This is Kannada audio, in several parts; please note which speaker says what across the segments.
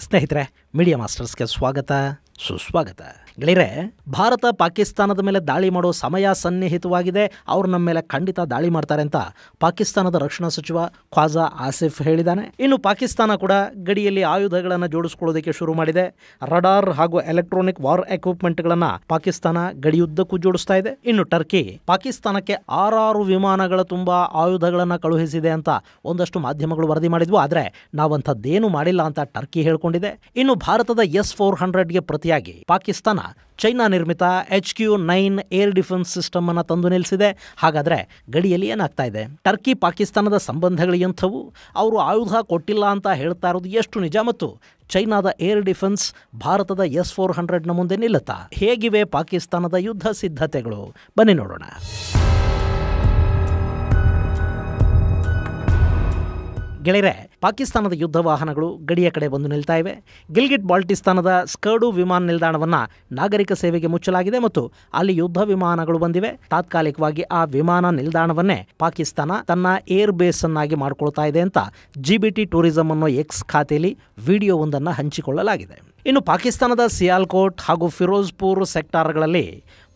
Speaker 1: ಸ್ನೇಹಿತರೆ, ಮೀಡಿಯಾ ಮಾಸ್ಟರ್ಸ್ಗೆ ಸ್ವಾಗತ ಸುಸ್ವಾಗತ. ಗೆಳೆಯರೆ, ಭಾರತ ಪಾಕಿಸ್ತಾನದ ಮೇಲೆ ದಾಳಿ ಮಾಡೋ ಸಮಯ ಸನ್ನಿಹಿತವಾಗಿದೆ. ಅವರು ನಮ್ಮ ಮೇಲೆ ಖಂಡಿತ ದಾಳಿ ಮಾಡ್ತಾರೆ ಅಂತ ಪಾಕಿಸ್ತಾನದ ರಕ್ಷಣಾ ಸಚಿವ ಖ್ವಾಜಾ ಆಸಿಫ್ ಹೇಳಿದ್ದಾನೆ. ಇನ್ನು ಪಾಕಿಸ್ತಾನ ಕೂಡ ಗಡಿಯಲ್ಲಿ ಆಯುಧಗಳನ್ನು ಜೋಡಿಸಿಕೊಳ್ಳೋದಕ್ಕೆ ಶುರು ಮಾಡಿದೆ. ರಡಾರ್ ಹಾಗೂ ಎಲೆಕ್ಟ್ರಾನಿಕ್ ವಾರ್ ಎಕ್ವಿಪ್ಮೆಂಟ್ಗಳನ್ನು ಪಾಕಿಸ್ತಾನ ಗಡಿಯುದ್ದಕ್ಕೂ ಜೋಡಿಸ್ತಾ ಇದೆ. ಇನ್ನು ಟರ್ಕಿ ಪಾಕಿಸ್ತಾನಕ್ಕೆ 6 ವಿಮಾನಗಳ ತುಂಬಾ ಆಯುಧಗಳನ್ನು ಕಳುಹಿಸಿದೆ ಅಂತ ಒಂದಷ್ಟು ಮಾಧ್ಯಮಗಳು ವರದಿ ಮಾಡಿದ್ವು. ಆದರೆ ನಾವಂಥದ್ದೇನು ಮಾಡಿಲ್ಲ ಅಂತ ಟರ್ಕಿ ಹೇಳ್ಕೊಂಡಿದೆ. ಇನ್ನು ಭಾರತದ S-400ಗೆ ಪ್ರತಿಯಾಗಿ ಪಾಕಿಸ್ತಾನ ಚೈನಾ ನಿರ್ಮಿತ HQ-9 ಏರ್ ಡಿಫೆನ್ಸ್ ಸಿಸ್ಟಮ್ ಅನ್ನು ತಂದು ನಿಲ್ಲಿಸಿದೆ. ಹಾಗಾದರೆ ಗಡಿಯಲ್ಲಿ ಏನಾಗ್ತಾ ಇದೆ? ಟರ್ಕಿ ಪಾಕಿಸ್ತಾನದ ಸಂಬಂಧಗಳು ಎಂಥವು? ಅವರು ಆಯುಧ ಕೊಟ್ಟಿಲ್ಲ ಅಂತ ಹೇಳ್ತಾ ಇರೋದು ಎಷ್ಟು ನಿಜ? ಮತ್ತು ಚೈನಾದ ಏರ್ ಡಿಫೆನ್ಸ್ ಭಾರತದ S-400ನ ಮುಂದೆ ನಿಲ್ಲುತ್ತಾ? ಹೇಗಿವೆ ಪಾಕಿಸ್ತಾನದ ಯುದ್ಧ ಸಿದ್ಧತೆಗಳು? ಬನ್ನಿ ನೋಡೋಣ. ಗೆಳೆಯರೆ, ಪಾಕಿಸ್ತಾನದ ಯುದ್ಧ ವಾಹನಗಳು ಗಡಿಯ ಕಡೆ ಬಂದು ನಿಲ್ತಾ ಇವೆ. ಗಿಲ್ಗಿಟ್ ಬಾಲ್ಟಿಸ್ತಾನದ ಸ್ಕರ್ಡು ವಿಮಾನ ನಿಲ್ದಾಣವನ್ನು ನಾಗರಿಕ ಸೇವೆಗೆ ಮುಚ್ಚಲಾಗಿದೆ ಮತ್ತು ಅಲ್ಲಿ ಯುದ್ಧ ವಿಮಾನಗಳು ಬಂದಿವೆ. ತಾತ್ಕಾಲಿಕವಾಗಿ ಆ ವಿಮಾನ ನಿಲ್ದಾಣವನ್ನೇ ಪಾಕಿಸ್ತಾನ ತನ್ನ ಏರ್ ಬೇಸ್ ಅನ್ನಾಗಿ ಮಾಡಿಕೊಳ್ತಾ ಇದೆ ಅಂತ GBT ಟೂರಿಸಂ ಅನ್ನೋ X ಖಾತೆಯಲ್ಲಿ ವಿಡಿಯೋವೊಂದನ್ನು ಹಂಚಿಕೊಳ್ಳಲಾಗಿದೆ. ಇನ್ನು ಪಾಕಿಸ್ತಾನದ ಸಿಯಾಲ್ಕೋಟ್ ಹಾಗೂ ಫಿರೋಜ್ಪುರ್ ಸೆಕ್ಟಾರ್ಗಳಲ್ಲಿ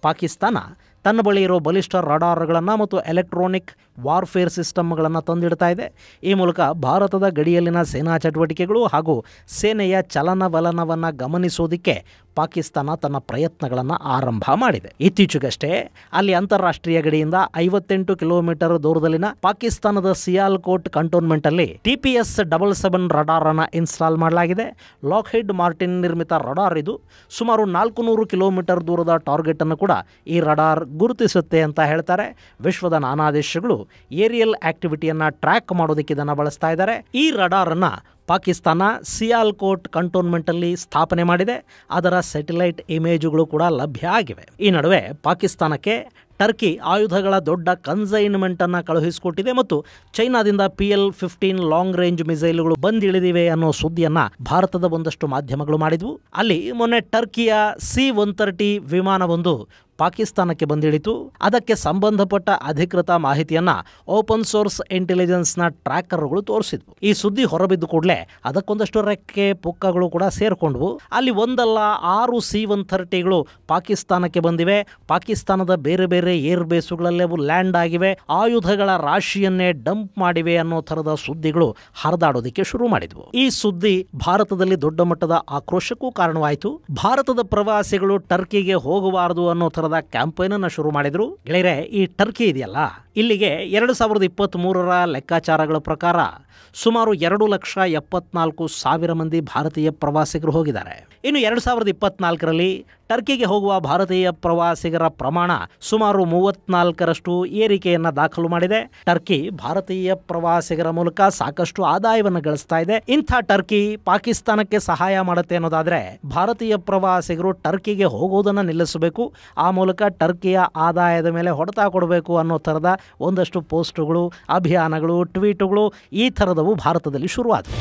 Speaker 1: ಪಾಕಿಸ್ತಾನ ತನ್ನ ಬಳಿ ಇರೋ ಬಲಿಷ್ಠ ರಡಾರ್ಗಳನ್ನು ಮತ್ತು ಎಲೆಕ್ಟ್ರಾನಿಕ್ ವಾರ್ಫೇರ್ ಸಿಸ್ಟಮ್ಗಳನ್ನು ತಂದಿಡ್ತಾ ಇದೆ. ಈ ಮೂಲಕ ಭಾರತದ ಗಡಿಯಲ್ಲಿನ ಸೇನಾ ಚಟುವಟಿಕೆಗಳು ಹಾಗೂ ಸೇನೆಯ ಚಲನವಲನವನ್ನು ಗಮನಿಸೋದಕ್ಕೆ ಪಾಕಿಸ್ತಾನ ತನ್ನ ಪ್ರಯತ್ನಗಳನ್ನು ಆರಂಭ ಮಾಡಿದೆ. ಇತ್ತೀಚೆಗಷ್ಟೇ ಅಲ್ಲಿ ಅಂತಾರಾಷ್ಟ್ರೀಯ ಗಡಿಯಿಂದ 58 ಕಿಲೋಮೀಟರ್ ದೂರದಲ್ಲಿನ ಪಾಕಿಸ್ತಾನದ ಸಿಯಾಲ್ಕೋಟ್ ಕಂಟೋನ್ಮೆಂಟಲ್ಲಿ TPS-77 ರಡಾರ್ ಅನ್ನು ಇನ್ಸ್ಟಾಲ್ ಮಾಡಲಾಗಿದೆ. ಲಾಕ್ಹೀಡ್ ಮಾರ್ಟಿನ್ ನಿರ್ಮಿತ ರಡಾರ್ ಇದು. ಸುಮಾರು 400 ಕಿಲೋಮೀಟರ್ ದೂರದ ಟಾರ್ಗೆಟ್ ಅನ್ನು ಕೂಡ ಈ ರಡಾರ್ ಗುರುತಿಸುತ್ತೆ ಅಂತ ಹೇಳ್ತಾರೆ. ವಿಶ್ವದ ನಾನಾ ದೇಶಗಳು ಏರಿಯಲ್ ಆಕ್ಟಿವಿಟಿಯನ್ನು ಟ್ರ್ಯಾಕ್ ಮಾಡೋದಕ್ಕೆ ಇದನ್ನು ಬಳಸ್ತಾ ಇದ್ದಾರೆ. ಈ ರಡಾರ್ ಅನ್ನು ಪಾಕಿಸ್ತಾನ ಸಿಯಾಲ್ಕೋಟ್ ಕಂಟೋನ್ಮೆಂಟಲ್ಲಿ ಸ್ಥಾಪನೆ ಮಾಡಿದೆ. ಅದರ ಸ್ಯಾಟಲೈಟ್ ಇಮೇಜುಗಳು ಕೂಡ ಲಭ್ಯ ಆಗಿವೆ. ಈ ನಡುವೆ ಪಾಕಿಸ್ತಾನಕ್ಕೆ ಟರ್ಕಿ ಆಯುಧಗಳ ದೊಡ್ಡ ಕನ್ಸೈನ್ಮೆಂಟ್ ಅನ್ನು ಕಳುಹಿಸಿಕೊಟ್ಟಿದೆ ಮತ್ತು ಚೈನಾದಿಂದ PL-15 ಲಾಂಗ್ ರೇಂಜ್ ಮಿಸೈಲ್ಗಳು ಬಂದಿಳಿದಿವೆ ಅನ್ನೋ ಸುದ್ದಿಯನ್ನ ಭಾರತದ ಒಂದಷ್ಟು ಮಾಧ್ಯಮಗಳು ಮಾಡಿದ್ವು. ಅಲ್ಲಿ ಮೊನ್ನೆ ಟರ್ಕಿಯ C-130 ವಿಮಾನವೊಂದು ಪಾಕಿಸ್ತಾನಕ್ಕೆ ಬಂದಿಳಿತು. ಅದಕ್ಕೆ ಸಂಬಂಧಪಟ್ಟ ಅಧಿಕೃತ ಮಾಹಿತಿಯನ್ನ ಓಪನ್ ಸೋರ್ಸ್ ಇಂಟೆಲಿಜೆನ್ಸ್ನ ಟ್ರ್ಯಾಕರ್ಗಳು ತೋರಿಸಿದ್ವು. ಈ ಸುದ್ದಿ ಹೊರಬಿದ್ದು ಕೂಡಲೇ ಅದಕ್ಕೊಂದಷ್ಟು ರೆಕ್ಕೆ ಪುಕ್ಕಗಳು ಕೂಡ ಸೇರ್ಕೊಂಡ್ವು. ಅಲ್ಲಿ ಒಂದಲ್ಲ 6 C-130ಗಳು ಪಾಕಿಸ್ತಾನಕ್ಕೆ ಬಂದಿವೆ. ಪಾಕಿಸ್ತಾನದ ಬೇರೆ ಬೇರೆ ಏರ್ ಬೇಸುಗಳಲ್ಲೇ ಅವು ಲ್ಯಾಂಡ್ ಆಗಿವೆ. ಆಯುಧಗಳ ರಾಶಿಯನ್ನೇ ಡಂಪ್ ಮಾಡಿವೆ ಅನ್ನೋ ಥರದ ಸುದ್ದಿಗಳು ಹರಿದಾಡೋದಕ್ಕೆ ಶುರು ಮಾಡಿದ್ವು. ಈ ಸುದ್ದಿ ಭಾರತದಲ್ಲಿ ದೊಡ್ಡ ಮಟ್ಟದ ಆಕ್ರೋಶಕ್ಕೂ ಕಾರಣವಾಯಿತು. ಭಾರತದ ಪ್ರವಾಸಿಗಳು ಟರ್ಕಿಗೆ ಹೋಗಬಾರದು ಅನ್ನೋ ಥರದ ಕ್ಯಾಂಪೇನ್ ಅನ್ನು ಶುರು ಮಾಡಿದ್ರು. ಗೆಳೆಯರೆ, ಈ ಟರ್ಕಿ ಇದೆಯಲ್ಲ, ಇಲ್ಲಿಗೆ 2023ರ ಲೆಕ್ಕಾಚಾರಗಳ ಪ್ರಕಾರ ಸುಮಾರು 2,74,000 ಮಂದಿ ಭಾರತೀಯ ಪ್ರವಾಸಿಗರು ಹೋಗಿದ್ದಾರೆ. ಇನ್ನು 2024ರಲ್ಲಿ ಟರ್ಕಿಗೆ ಹೋಗುವ ಭಾರತೀಯ ಪ್ರವಾಸಿಗರ ಪ್ರಮಾಣ ಸುಮಾರು 34ರಷ್ಟು ಏರಿಕೆಯನ್ನು ದಾಖಲು ಮಾಡಿದೆ. ಟರ್ಕಿ ಭಾರತೀಯ ಪ್ರವಾಸಿಗರ ಮೂಲಕ ಸಾಕಷ್ಟು ಆದಾಯವನ್ನು ಗಳಿಸ್ತಾ ಇದೆ. ಇಂಥ ಟರ್ಕಿ ಪಾಕಿಸ್ತಾನಕ್ಕೆ ಸಹಾಯ ಮಾಡುತ್ತೆ ಅನ್ನೋದಾದ್ರೆ ಭಾರತೀಯ ಪ್ರವಾಸಿಗರು ಟರ್ಕಿಗೆ ಹೋಗೋದನ್ನು ನಿಲ್ಲಿಸಬೇಕು. ಆ ಮೂಲಕ ಟರ್ಕಿಯ ಆದಾಯದ ಮೇಲೆ ಹೊಡೆತ ಕೊಡಬೇಕು ಅನ್ನೋ ಥರದ ಒಂದಷ್ಟು ಪೋಸ್ಟುಗಳು, ಅಭಿಯಾನಗಳು, ಟ್ವೀಟುಗಳು ಈ ಥರದವು ಭಾರತದಲ್ಲಿ ಶುರುವಾದವು.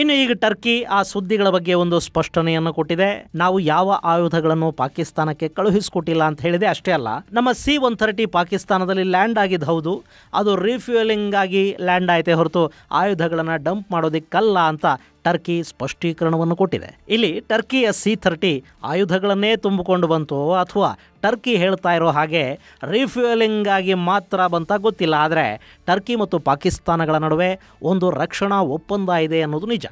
Speaker 1: ಇನ್ನು ಈಗ ಟರ್ಕಿ ಆ ಸುದ್ದಿಗಳ ಬಗ್ಗೆ ಒಂದು ಸ್ಪಷ್ಟನೆಯನ್ನು ಕೊಟ್ಟಿದೆ. ನಾವು ಯಾವ ಆಯುಧಗಳನ್ನು ಪಾಕಿಸ್ತಾನಕ್ಕೆ ಕಳುಹಿಸಿಕೊಟ್ಟಿಲ್ಲ ಅಂತ ಹೇಳಿದೆ. ಅಷ್ಟೇ ಅಲ್ಲ, ನಮ್ಮ C-130 ಪಾಕಿಸ್ತಾನದಲ್ಲಿ ಲ್ಯಾಂಡ್ ಆಗಿದ್ದು ಹೌದು, ಅದು ರಿಫ್ಯೂಯಲಿಂಗ್ ಆಗಿ ಲ್ಯಾಂಡ್ ಆಯ್ತೆ ಹೊರತು ಆಯುಧಗಳನ್ನು ಡಂಪ್ ಮಾಡೋದಕ್ಕಲ್ಲ ಅಂತ ಟರ್ಕಿ ಸ್ಪಷ್ಟೀಕರಣವನ್ನು ಕೊಟ್ಟಿದೆ. ಇಲ್ಲಿ ಟರ್ಕಿಯ C-30 ಆಯುಧಗಳನ್ನೇ ತುಂಬಿಕೊಂಡು ಬಂತು ಅಥವಾ ಟರ್ಕಿ ಹೇಳ್ತಾ ಇರೋ ಹಾಗೆ ರಿಫ್ಯೂಯಲಿಂಗ್ ಆಗಿ ಮಾತ್ರ ಬಂತ ಗೊತ್ತಿಲ್ಲ. ಆದರೆ ಟರ್ಕಿ ಮತ್ತು ಪಾಕಿಸ್ತಾನಗಳ ನಡುವೆ ಒಂದು ರಕ್ಷಣಾ ಒಪ್ಪಂದ ಇದೆ ಅನ್ನೋದು ನಿಜ.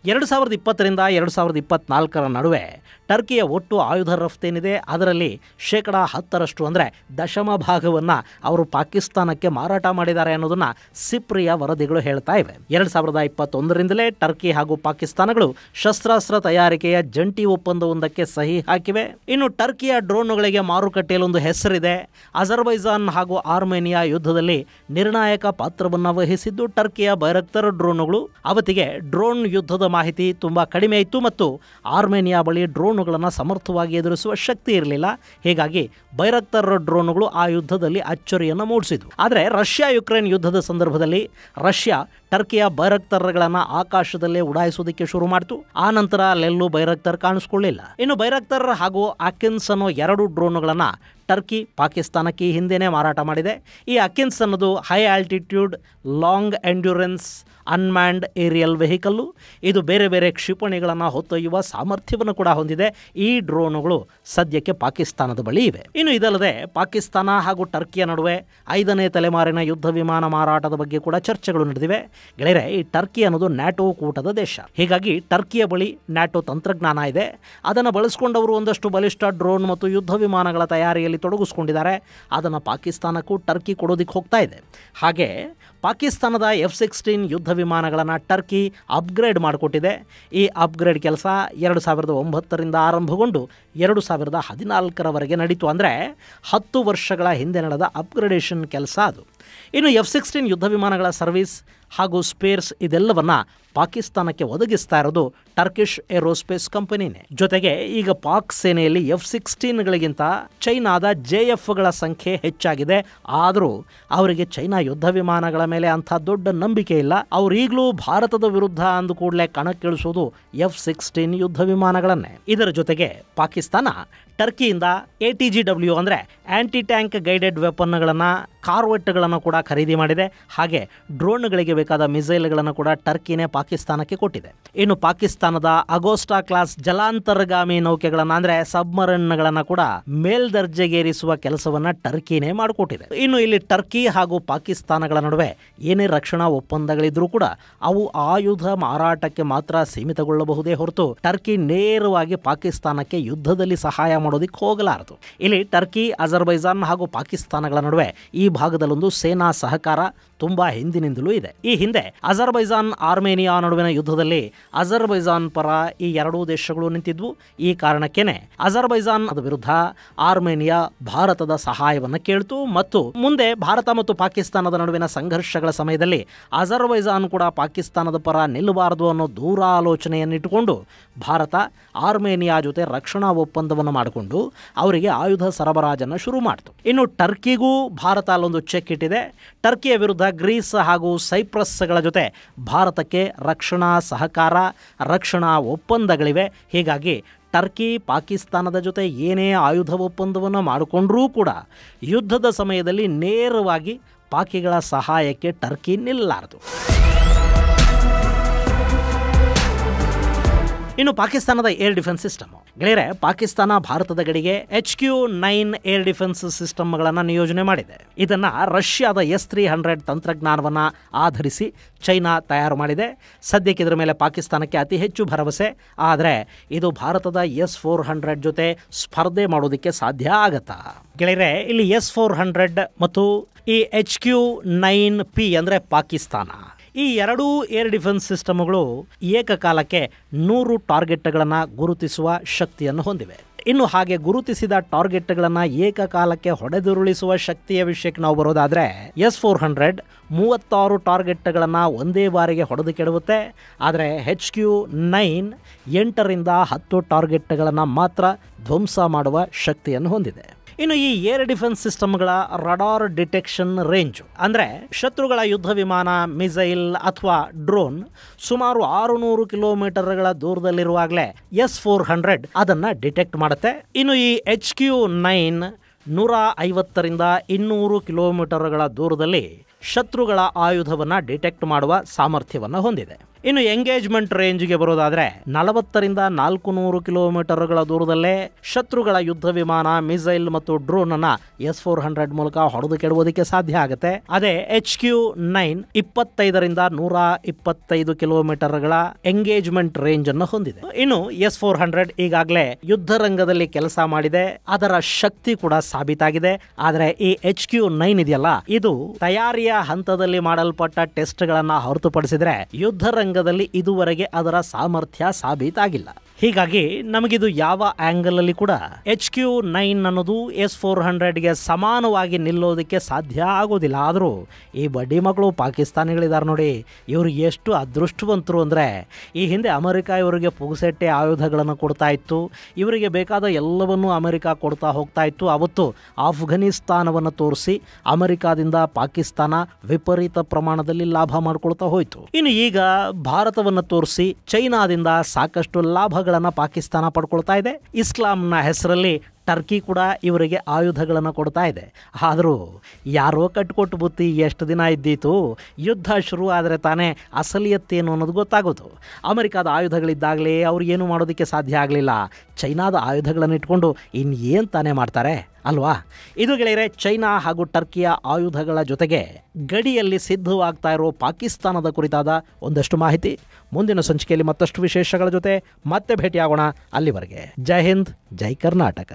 Speaker 1: 2020ರಿಂದ 2024ರ ನಡುವೆ ಟರ್ಕಿಯ ಒಟ್ಟು ಆಯುಧ ರಫ್ತೇನಿದೆ ಅದರಲ್ಲಿ 10% ಅಂದರೆ ದಶಮ ಭಾಗವನ್ನು ಅವರು ಪಾಕಿಸ್ತಾನಕ್ಕೆ ಮಾರಾಟ ಮಾಡಿದ್ದಾರೆ ಅನ್ನೋದನ್ನು ಸಿಪ್ರಿಯ ವರದಿಗಳು ಹೇಳ್ತಾ ಇವೆ. 2021ರಿಂದಲೇ ಟರ್ಕಿ ಹಾಗೂ ಪಾಕಿಸ್ತಾನಗಳು ಶಸ್ತ್ರಾಸ್ತ್ರ ತಯಾರಿಕೆಯ ಜಂಟಿ ಒಪ್ಪಂದವೊಂದಕ್ಕೆ ಸಹಿ ಹಾಕಿವೆ. ಇನ್ನು ಟರ್ಕಿಯ ಡ್ರೋನ್ಗಳಿಗೆ ಮಾರುಕಟ್ಟೆಯಲ್ಲಿ ಒಂದು ಹೆಸರಿದೆ. ಅಜರ್ಬೈಜಾನ್ ಹಾಗೂ ಆರ್ಮೇನಿಯಾ ಯುದ್ಧದಲ್ಲಿ ನಿರ್ಣಾಯಕ ಪಾತ್ರವನ್ನು ವಹಿಸಿದ್ದು ಟರ್ಕಿಯ ಬೈರಕ್ತರ್ ಡ್ರೋನ್ಗಳು. ಅವತ್ತಿಗೆ ಡ್ರೋನ್ ಯುದ್ಧದ ಮಾಹಿತಿ ತುಂಬಾ ಕಡಿಮೆ ಇತ್ತು ಮತ್ತು ಆರ್ಮೇನಿಯಾ ಬಳಿ ಡ್ರೋನ್ಗಳನ್ನು ಸಮರ್ಥವಾಗಿ ಎದುರಿಸುವ ಶಕ್ತಿ ಇರಲಿಲ್ಲ. ಹೀಗಾಗಿ ಬೈರಕ್ತರ್ ಡ್ರೋನ್ಗಳು ಆ ಯುದ್ಧದಲ್ಲಿ ಅಚ್ಚರಿಯನ್ನು ಮೂಡಿಸಿದ್ವು. ಆದರೆ ರಷ್ಯಾ ಯುಕ್ರೇನ್ ಯುದ್ಧದ ಸಂದರ್ಭದಲ್ಲಿ ರಷ್ಯಾ ಟರ್ಕಿಯ ಬೈರಕ್ತರ್ಗಳನ್ನು ಆಕಾಶದಲ್ಲೇ ಉಡಾಯಿಸೋದಕ್ಕೆ ಶುರು ಮಾಡಿತು. ಆ ನಂತರ ಅಲ್ಲೆಲ್ಲೂ ಬೈರಕ್ತರ್ ಕಾಣಿಸ್ಕೊಳ್ಳಿಲ್ಲ. ಇನ್ನು ಬೈರಕ್ತರ್ ಹಾಗೂ ಅಕಿನ್ಸ್ ಅನ್ನೋ 2 ಡ್ರೋನ್ಗಳನ್ನು ಟರ್ಕಿ ಪಾಕಿಸ್ತಾನಕ್ಕೆ ಹಿಂದೆನೇ ಮಾರಾಟ ಮಾಡಿದೆ. ಈ ಅಕಿನ್ಸ್ ಅನ್ನೋದು high altitude long endurance unmanned aerial vehicle. ಇದು ಬೇರೆ ಬೇರೆ ಕ್ಷಿಪಣಿಗಳನ್ನು ಹೊತ್ತೊಯ್ಯುವ ಸಾಮರ್ಥ್ಯವನ್ನು ಕೂಡ ಹೊಂದಿದೆ. ಈ ಡ್ರೋನುಗಳು ಸದ್ಯಕ್ಕೆ ಪಾಕಿಸ್ತಾನದ ಬಳಿ ಇವೆ. ಇನ್ನು ಇದಲ್ಲದೆ ಪಾಕಿಸ್ತಾನ ಹಾಗೂ ಟರ್ಕಿಯ ನಡುವೆ 5ನೇ ತಲೆಮಾರಿನ ಯುದ್ಧ ವಿಮಾನ ಮಾರಾಟದ ಬಗ್ಗೆ ಕೂಡ ಚರ್ಚೆಗಳು ನಡೆದಿವೆ. ಗೆಳೆಯರೆ, ಈ ಟರ್ಕಿ ಅನ್ನೋದು ನ್ಯಾಟೋ ಕೂಟದ ದೇಶ. ಹೀಗಾಗಿ ಟರ್ಕಿಯ ಬಳಿ ನ್ಯಾಟೋ ತಂತ್ರಜ್ಞಾನ ಇದೆ. ಅದನ್ನು ಬಳಸಿಕೊಂಡವರು ಒಂದಷ್ಟು ಬಲಿಷ್ಠ ಡ್ರೋನ್ ಮತ್ತು ಯುದ್ಧ ವಿಮಾನಗಳ ತಯಾರಿಯಲ್ಲಿ ತೊಡಗಿಸ್ಕೊಂಡಿದ್ದಾರೆ. ಅದನ್ನು ಪಾಕಿಸ್ತಾನಕ್ಕೂ ಟರ್ಕಿ ಕೊಡೋದಿಕ್ಕೆ ಹೋಗ್ತಾ ಇದೆ. ಹಾಗೆ ಪಾಕಿಸ್ತಾನದ F-16 ಯುದ್ಧ ವಿಮಾನಗಳನ್ನು ಟರ್ಕಿ ಅಪ್ಗ್ರೇಡ್ ಮಾಡಿಕೊಟ್ಟಿದೆ. ಈ ಅಪ್ಗ್ರೇಡ್ ಕೆಲಸ 2009ರಿಂದ ಆರಂಭಗೊಂಡು 2014ರವರೆಗೆ ನಡೀತು. ಅಂದರೆ 10 ವರ್ಷಗಳ ಹಿಂದೆ ನಡೆದ ಅಪ್ಗ್ರೇಡೇಷನ್ ಕೆಲಸ ಅದು. ಇನ್ನು F-16 ಯುದ್ಧ ವಿಮಾನಗಳ ಸರ್ವಿಸ್ ಹಾಗೂ ಸ್ಪೇರ್ಸ್ ಇದೆಲ್ಲವನ್ನ ಪಾಕಿಸ್ತಾನಕ್ಕೆ ಒದಗಿಸ್ತಾ ಇರೋದು ಟರ್ಕಿಶ್ ಏರೋಸ್ಪೇಸ್ ಕಂಪನಿನೇ. ಜೊತೆಗೆ ಈಗ ಪಾಕ್ ಸೇನೆಯಲ್ಲಿ F-16ಗಳಿಗಿಂತ ಚೈನಾದ JF-ಗಳ ಸಂಖ್ಯೆ ಹೆಚ್ಚಾಗಿದೆ. ಆದರೂ ಅವರಿಗೆ ಚೈನಾ ಯುದ್ಧ ವಿಮಾನಗಳ ಮೇಲೆ ಅಂಥ ದೊಡ್ಡ ನಂಬಿಕೆ ಇಲ್ಲ. ಅವರೀಗಲೂ ಭಾರತದ ವಿರುದ್ಧ ಅಂದು ಕೂಡಲೇ ಕಣಕ್ಕಿಳಿಸೋದು F-16 ಯುದ್ಧ ವಿಮಾನಗಳನ್ನೇ. ಇದರ ಜೊತೆಗೆ ಪಾಕಿಸ್ತಾನ ಟರ್ಕಿಯಿಂದ ATGW ಅಂದರೆ ಆಂಟಿ ಟ್ಯಾಂಕ್ ಗೈಡೆಡ್ ವೆಪನ್ಗಳನ್ನು, ಕಾರ್ವೆಟ್ಗಳನ್ನು ಕೂಡ ಖರೀದಿ ಮಾಡಿದೆ. ಹಾಗೆ ಡ್ರೋನ್ಗಳಿಗೆ ಬೇಕಾದ ಮಿಸೈಲ್ಗಳನ್ನು ಕೂಡ ಟರ್ಕಿನೇ ಪಾಕಿಸ್ತಾನಕ್ಕೆ ಕೊಟ್ಟಿದೆ. ಇನ್ನು ಪಾಕಿಸ್ತಾನದ ಅಗೋಸ್ಟಾ ಕ್ಲಾಸ್ ಜಲಾಂತರ್ಗಾಮಿ ನೌಕೆಗಳನ್ನು ಅಂದರೆ ಸಬ್ಮರನ್ಗಳನ್ನು ಕೂಡ ಮೇಲ್ದರ್ಜೆಗೇರಿಸುವ ಕೆಲಸವನ್ನ ಟರ್ಕಿನೇ ಮಾಡಿಕೊಟ್ಟಿದೆ. ಇನ್ನು ಇಲ್ಲಿ ಟರ್ಕಿ ಹಾಗೂ ಪಾಕಿಸ್ತಾನಗಳ ನಡುವೆ ಏನೇ ರಕ್ಷಣಾ ಒಪ್ಪಂದಗಳಿದ್ರೂ ಕೂಡ ಅವು ಆಯುಧ ಮಾರಾಟಕ್ಕೆ ಮಾತ್ರ ಸೀಮಿತಗೊಳ್ಳಬಹುದೇ ಹೊರತು ಟರ್ಕಿ ನೇರವಾಗಿ ಪಾಕಿಸ್ತಾನಕ್ಕೆ ಯುದ್ಧದಲ್ಲಿ ಸಹಾಯ ಮಾಡೋದಿಕ್ಕೆ ಹೋಗಲಾರದು. ಇಲ್ಲಿ ಟರ್ಕಿ, ಅಜರ್ಬೈಜಾನ್ ಹಾಗೂ ಪಾಕಿಸ್ತಾನಗಳ ನಡುವೆ ಈ ಭಾಗದಲ್ಲೊಂದು ಸೇನಾ ಸಹಕಾರ ತುಂಬಾ ಹಿಂದಿನಿಂದಲೂ ಇದೆ. ಈ ಹಿಂದೆ ಅಜರ್ಬೈಜಾನ್ ಆರ್ಮೇನಿಯಾ ನಡುವಿನ ಯುದ್ಧದಲ್ಲಿ ಅಜರ್ಬೈಜಾನ್ ಪರ ಈ 2 ದೇಶಗಳು ನಿಂತಿದ್ವು. ಈ ಕಾರಣಕ್ಕೇನೆ ಅಜರ್ಬೈಜಾನ್ ವಿರುದ್ಧ ಆರ್ಮೇನಿಯಾ ಭಾರತದ ಸಹಾಯವನ್ನು ಕೇಳಿತು. ಮತ್ತು ಮುಂದೆ ಭಾರತ ಮತ್ತು ಪಾಕಿಸ್ತಾನದ ನಡುವಿನ ಸಂಘರ್ಷಗಳ ಸಮಯದಲ್ಲಿ ಅಜರ್ಬೈಜಾನ್ ಕೂಡ ಪಾಕಿಸ್ತಾನದ ಪರ ನಿಲ್ಲಬಾರದು ಅನ್ನೋ ದೂರಾಲೋಚನೆಯನ್ನಿಟ್ಟುಕೊಂಡು ಭಾರತ ಆರ್ಮೇನಿಯಾ ಜೊತೆ ರಕ್ಷಣಾ ಒಪ್ಪಂದವನ್ನು ಮಾಡಿಕೊಂಡು ಅವರಿಗೆ ಆಯುಧ ಸರಬರಾಜನ್ನು ಶುರು ಮಾಡಿತು. ಇನ್ನು ಟರ್ಕಿಗೂ ಭಾರತ ಅಲ್ಲೊಂದು ಚೆಕ್ ಇಟ್ಟಿದೆ. ಟರ್ಕಿಯ ವಿರುದ್ಧ ಗ್ರೀಸ್ ಹಾಗೂ ಸೈಪ್ರಸ್ಗಳ ಜೊತೆ ಭಾರತಕ್ಕೆ ರಕ್ಷಣಾ ಸಹಕಾರ, ರಕ್ಷಣಾ ಒಪ್ಪಂದಗಳಿವೆ. ಹೀಗಾಗಿ ಟರ್ಕಿ ಪಾಕಿಸ್ತಾನದ ಜೊತೆ ಏನೇ ಆಯುಧ ಒಪ್ಪಂದವನ್ನು ಮಾಡಿಕೊಂಡ್ರೂ ಕೂಡ ಯುದ್ಧದ ಸಮಯದಲ್ಲಿ ನೇರವಾಗಿ ಪಾಕಿಗಳ ಸಹಾಯಕ್ಕೆ ಟರ್ಕಿ ನಿಲ್ಲಲಾರದು. ಇನ್ನು ಪಾಕಿಸ್ತಾನದ ಏರ್ ಡಿಫೆನ್ಸ್ ಸಿಸ್ಟಮ್ ಗೆಳೆಯರೆ, ಪಾಕಿಸ್ತಾನ ಭಾರತದ ಗಡಿಗೆ HQ-9 ಏರ್ ಡಿಫೆನ್ಸ್ ಸಿಸ್ಟಮ್ಗಳನ್ನು ನಿಯೋಜನೆ ಮಾಡಿದೆ. ಇದನ್ನು ರಷ್ಯಾದ S-300 ತಂತ್ರಜ್ಞಾನವನ್ನು ಆಧರಿಸಿ ಚೈನಾ ತಯಾರು ಮಾಡಿದೆ. ಸದ್ಯಕ್ಕೆ ಇದರ ಮೇಲೆ ಪಾಕಿಸ್ತಾನಕ್ಕೆ ಅತಿ ಹೆಚ್ಚು ಭರವಸೆ. ಆದರೆ ಇದು ಭಾರತದ S-400 ಜೊತೆ ಸ್ಪರ್ಧೆ ಮಾಡೋದಕ್ಕೆ ಸಾಧ್ಯ ಆಗತ್ತಾ ಗೆಳೆಯರೆ? ಇಲ್ಲಿ S-400 ಮತ್ತು ಈ HQ-9P ಅಂದರೆ ಪಾಕಿಸ್ತಾನ, ಈ 2 ಏರ್ ಡಿಫೆನ್ಸ್ ಸಿಸ್ಟಮ್ಗಳು ಏಕಕಾಲಕ್ಕೆ 100 ಟಾರ್ಗೆಟ್ಗಳನ್ನು ಗುರುತಿಸುವ ಶಕ್ತಿಯನ್ನು ಹೊಂದಿವೆ. ಇನ್ನು ಹಾಗೆ ಗುರುತಿಸಿದ ಟಾರ್ಗೆಟ್ಗಳನ್ನು ಏಕಕಾಲಕ್ಕೆ ಹೊಡೆದುರುಳಿಸುವ ಶಕ್ತಿಯ ವಿಷಯಕ್ಕೆ ನಾವು ಬರೋದಾದರೆ S-400 36 ಟಾರ್ಗೆಟ್ಗಳನ್ನು ಒಂದೇ ಬಾರಿಗೆ ಹೊಡೆದು ಕೆಡವುತ್ತೆ. ಆದರೆ HQ-9 8ರಿಂದ 10 ಟಾರ್ಗೆಟ್ಗಳನ್ನು ಮಾತ್ರ ಧ್ವಂಸ ಮಾಡುವ ಶಕ್ತಿಯನ್ನು ಹೊಂದಿದೆ. ಇನ್ನು ಈ ಏರ್ ಡಿಫೆನ್ಸ್ ಸಿಸ್ಟಮ್ಗಳ ರಡಾರ್ ಡಿಟೆಕ್ಷನ್ ರೇಂಜ್ ಅಂದರೆ ಶತ್ರುಗಳ ಯುದ್ಧ ವಿಮಾನ, ಮಿಸೈಲ್ ಅಥವಾ ಡ್ರೋನ್ ಸುಮಾರು 600 ಕಿಲೋಮೀಟರ್ಗಳ ದೂರದಲ್ಲಿರುವಾಗಲೇ S-400 ಅದನ್ನು ಡಿಟೆಕ್ಟ್ ಮಾಡುತ್ತೆ. ಇನ್ನು ಈ HQ-9 150ರಿಂದ 200 ಕಿಲೋಮೀಟರ್ಗಳ ದೂರದಲ್ಲಿ ಶತ್ರುಗಳ ಆಯುಧವನ್ನು ಡಿಟೆಕ್ಟ್ ಮಾಡುವ ಸಾಮರ್ಥ್ಯವನ್ನು ಹೊಂದಿದೆ. ಇನ್ನು ಎಂಗೇಜ್ಮೆಂಟ್ ರೇಂಜ್ಗೆ ಬರೋದಾದರೆ 40ರಿಂದ 400 ಕಿಲೋಮೀಟರ್ಗಳ ದೂರದಲ್ಲೇ ಶತ್ರುಗಳ ಯುದ್ಧ ವಿಮಾನ, ಮಿಸೈಲ್ ಮತ್ತು ಡ್ರೋನ್ ಅನ್ನ S-400 ಮೂಲಕ ಹೊಡೆದು ಕೆಡುವುದಕ್ಕೆ ಸಾಧ್ಯ ಆಗುತ್ತೆ. ಅದೇ HQ-9 25ರಿಂದ 125 ಕಿಲೋಮೀಟರ್ಗಳ ಎಂಗೇಜ್ಮೆಂಟ್ ರೇಂಜ್ ಅನ್ನು ಹೊಂದಿದೆ. ಇನ್ನು S-400 ಈಗಾಗಲೇ ಯುದ್ಧ ರಂಗದಲ್ಲಿ ಕೆಲಸ ಮಾಡಿದೆ, ಅದರ ಶಕ್ತಿ ಕೂಡ ಸಾಬೀತಾಗಿದೆ. ಆದರೆ ಈ HQ-9 ಇದೆಯಲ್ಲ, ಇದು ತಯಾರಿಯ ಹಂತದಲ್ಲಿ ಮಾಡಲ್ಪಟ್ಟ ಟೆಸ್ಟ್ಗಳನ್ನ ಹೊರತುಪಡಿಸಿದ್ರೆ ಯುದ್ಧ ರಂಗದಲ್ಲಿ ಇದುವರೆಗೆ ಅದರ ಸಾಮರ್ಥ್ಯ ಸಾಬೀತಾಗಿಲ್ಲ. ಹೀಗಾಗಿ ನಮಗಿದು ಯಾವ ಆ್ಯಂಗಲಲ್ಲಿ ಕೂಡ HQ-9 ಅನ್ನೋದು S-400ಗೆ ಸಮಾನವಾಗಿ ನಿಲ್ಲೋದಕ್ಕೆ ಸಾಧ್ಯ ಆಗೋದಿಲ್ಲ. ಆದರೂ ಈ ಬಡ್ಡಿ ಮಕ್ಕಳು ಪಾಕಿಸ್ತಾನಿಗಳಿದ್ದಾರೆ ನೋಡಿ, ಇವರು ಎಷ್ಟು ಅದೃಷ್ಟವಂತರು ಅಂದರೆ ಈ ಹಿಂದೆ ಅಮೆರಿಕ ಇವರಿಗೆ ಪುಗಸೆಟ್ಟೆ ಆಯುಧಗಳನ್ನು ಕೊಡ್ತಾ ಇತ್ತು, ಇವರಿಗೆ ಬೇಕಾದ ಎಲ್ಲವನ್ನೂ ಅಮೆರಿಕ ಕೊಡ್ತಾ ಹೋಗ್ತಾ ಇತ್ತು. ಅವತ್ತು ಆಫ್ಘನಿಸ್ತಾನವನ್ನು ತೋರಿಸಿ ಅಮೆರಿಕಾದಿಂದ ಪಾಕಿಸ್ತಾನ ವಿಪರೀತ ಪ್ರಮಾಣದಲ್ಲಿ ಲಾಭ ಮಾಡ್ಕೊಳ್ತಾ ಹೋಯಿತು. ಇನ್ನು ಈಗ ಭಾರತವನ್ನು ತೋರಿಸಿ ಚೈನಾದಿಂದ ಸಾಕಷ್ಟು ಲಾಭಗಳನ್ನು ಪಾಕಿಸ್ತಾನ ಪಡ್ಕೊಳ್ತಾ ಇದೆ. ಇಸ್ಲಾಂನ ಹೆಸರಲ್ಲಿ ಟರ್ಕಿ ಕೂಡ ಇವರಿಗೆ ಆಯುಧಗಳನ್ನು ಕೊಡ್ತಾ ಇದೆ. ಆದರೂ ಯಾರೋ ಕಟ್ಕೊಟ್ಟು ಬುತ್ತಿ ಎಷ್ಟು ದಿನ ಇದ್ದೀತು, ಯುದ್ಧ ಶುರು ಆದರೆ ತಾನೇ ಅಸಲಿಯತ್ತೇನು ಅನ್ನೋದು ಗೊತ್ತಾಗೋದು. ಅಮೆರಿಕಾದ ಆಯುಧಗಳಿದ್ದಾಗಲೇ ಅವ್ರು ಏನು ಮಾಡೋದಕ್ಕೆ ಸಾಧ್ಯ ಆಗಲಿಲ್ಲ, ಚೈನಾದ ಆಯುಧಗಳನ್ನು ಇಟ್ಕೊಂಡು ಇನ್ನೇನು ತಾನೇ ಮಾಡ್ತಾರೆ ಅಲ್ವಾ? ಇದು ಗೆಳೆಯರೆ, ಚೈನಾ ಹಾಗೂ ಟರ್ಕಿಯ ಆಯುಧಗಳ ಜೊತೆಗೆ ಗಡಿಯಲ್ಲಿ ಸಿದ್ಧವಾಗ್ತಾ ಇರೋ ಪಾಕಿಸ್ತಾನದ ಕುರಿತಾದ ಒಂದಷ್ಟು ಮಾಹಿತಿ. ಮುಂದಿನ ಸಂಚಿಕೆಯಲ್ಲಿ ಮತ್ತಷ್ಟು ವಿಶೇಷಗಳ ಜೊತೆ ಮತ್ತೆ ಭೇಟಿಯಾಗೋಣ. ಅಲ್ಲಿವರೆಗೆ ಜೈ ಹಿಂದ್, ಜೈ ಕರ್ನಾಟಕ.